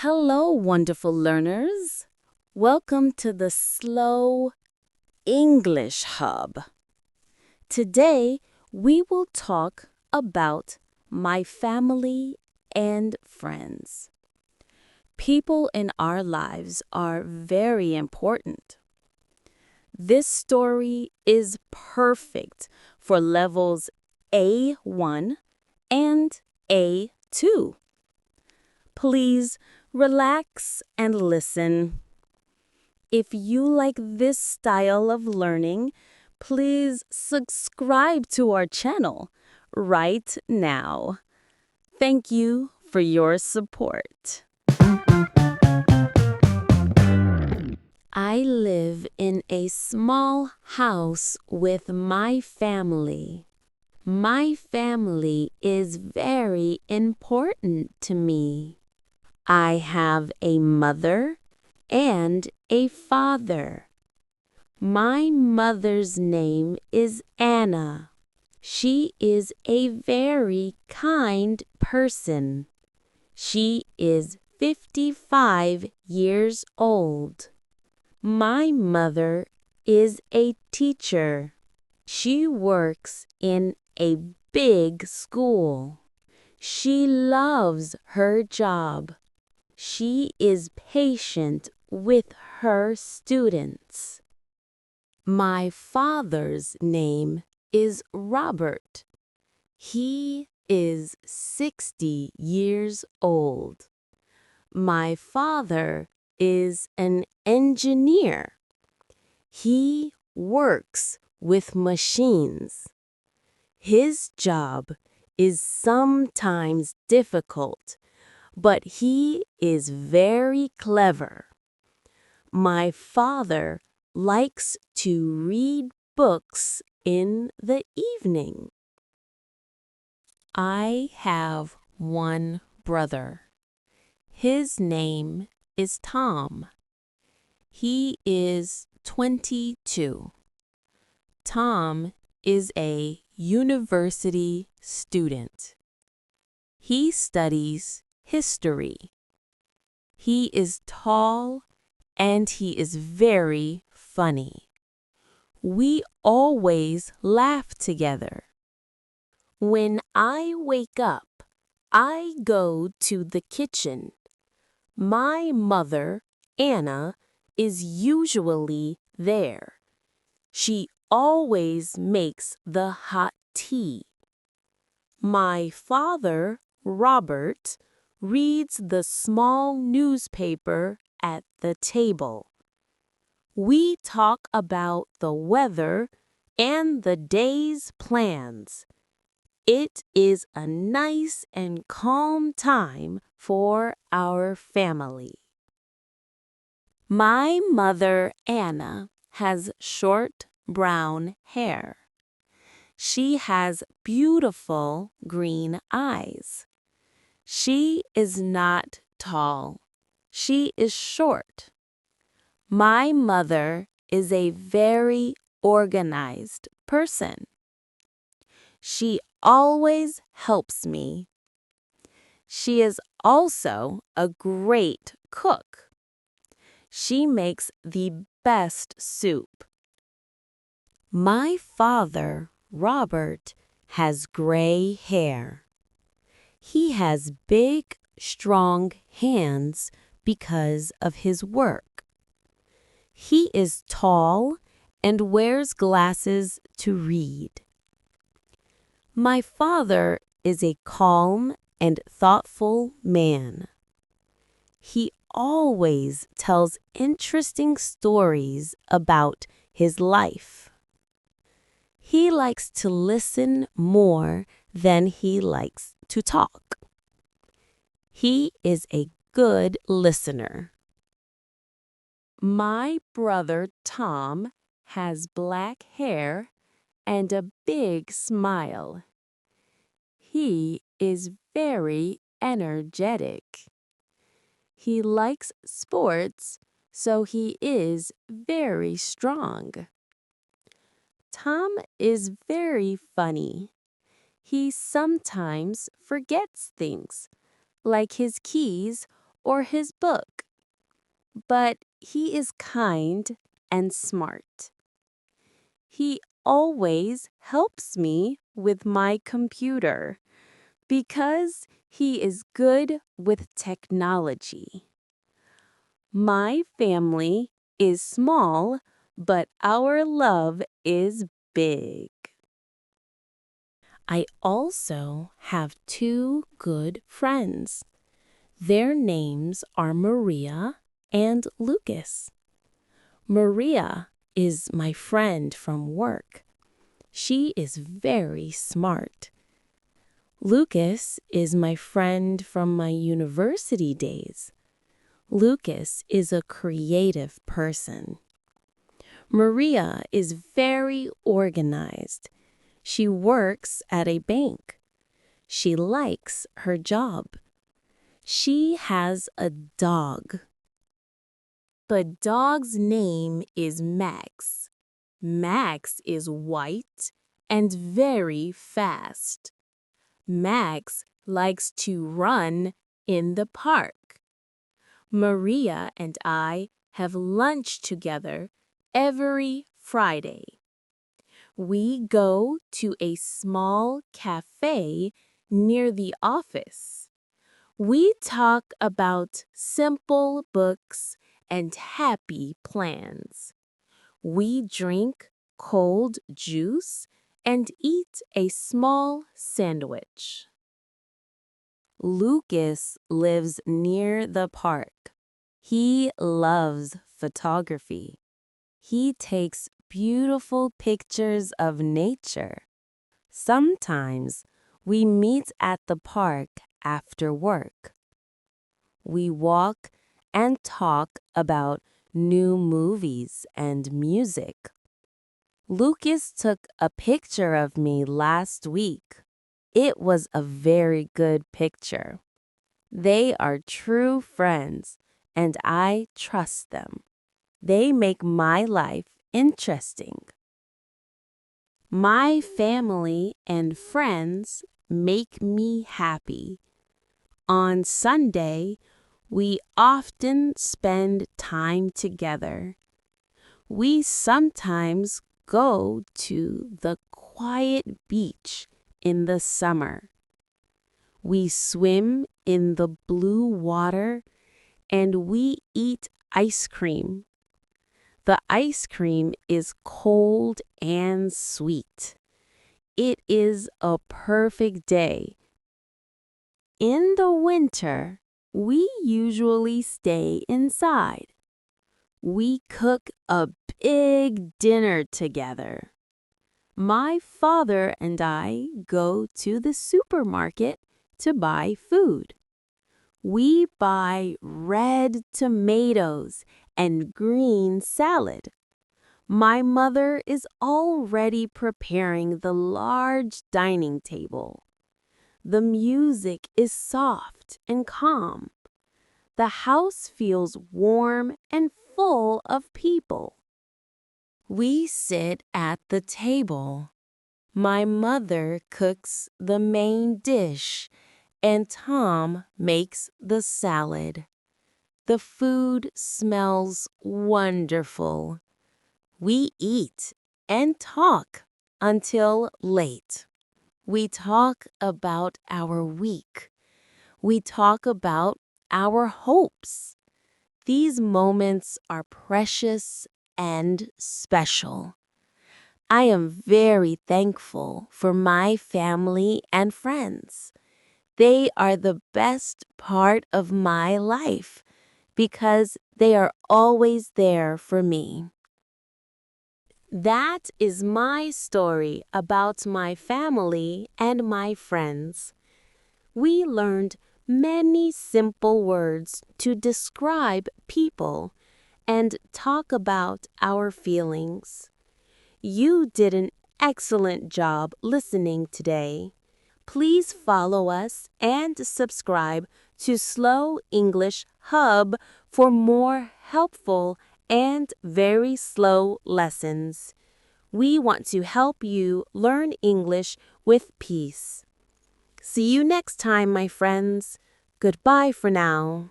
Hello, wonderful learners. Welcome to the Slow English Hub. Today, we will talk about my family and friends. People in our lives are very important. This story is perfect for levels A1 and A2. Please relax and listen. If you like this style of learning, please subscribe to our channel right now. Thank you for your support. I live in a small house with my family. My family is very important to me. I have a mother and a father. My mother's name is Anna. She is a very kind person. She is 55 years old. My mother is a teacher. She works in a big school. She loves her job. She is patient with her students. My father's name is Robert. He is 60 years old. My father is an engineer. He works with machines. His job is sometimes difficult, but he is very clever. My father likes to read books in the evening. I have one brother. His name is Tom. He is 22. Tom is a university student. He studies history. He is tall and he is very funny. We always laugh together. When I wake up, I go to the kitchen. My mother, Anna, is usually there. She always makes the hot tea. My father, Robert, reads the small newspaper at the table. We talk about the weather and the day's plans. It is a nice and calm time for our family. My mother, Anna, has short brown hair. She has beautiful green eyes. She is not tall. She is short. My mother is a very organized person. She always helps me. She is also a great cook. She makes the best soup. My father, Robert, has gray hair. He has big, strong hands because of his work. He is tall and wears glasses to read. My father is a calm and thoughtful man. He always tells interesting stories about his life. He likes to listen more than he likes to talk. He is a good listener. My brother Tom has black hair and a big smile. He is very energetic. He likes sports, so he is very strong. Tom is very funny. He sometimes forgets things, like his keys or his book. But he is kind and smart. He always helps me with my computer because he is good with technology. My family is small, but our love is big. I also have two good friends. Their names are Maria and Lucas. Maria is my friend from work. She is very smart. Lucas is my friend from my university days. Lucas is a creative person. Maria is very organized. She works at a bank. She likes her job. She has a dog. The dog's name is Max. Max is white and very fast. Max likes to run in the park. Maria and I have lunch together every Friday. We go to a small cafe near the office. We talk about simple books and happy plans. We drink cold juice and eat a small sandwich. Lucas lives near the park. He loves photography. He takes beautiful pictures of nature. Sometimes we meet at the park after work. We walk and talk about new movies and music. Lucas took a picture of me last week. It was a very good picture. They are true friends, and I trust them. They make my life interesting. My family and friends make me happy. On Sunday, we often spend time together. We sometimes go to the quiet beach in the summer. We swim in the blue water and we eat ice cream. The ice cream is cold and sweet. It is a perfect day. In the winter, we usually stay inside. We cook a big dinner together. My father and I go to the supermarket to buy food. We buy red tomatoes and green salad. My mother is already preparing the large dining table. The music is soft and calm. The house feels warm and full of people. We sit at the table. My mother cooks the main dish, and Tom makes the salad. The food smells wonderful. We eat and talk until late. We talk about our week. We talk about our hopes. These moments are precious and special. I am very thankful for my family and friends. They are the best part of my life because they are always there for me. That is my story about my family and my friends. We learned many simple words to describe people and talk about our feelings. You did an excellent job listening today. Please follow us and subscribe to Slow English Hub for more helpful and very slow lessons. We want to help you learn English with peace. See you next time, my friends. Goodbye for now.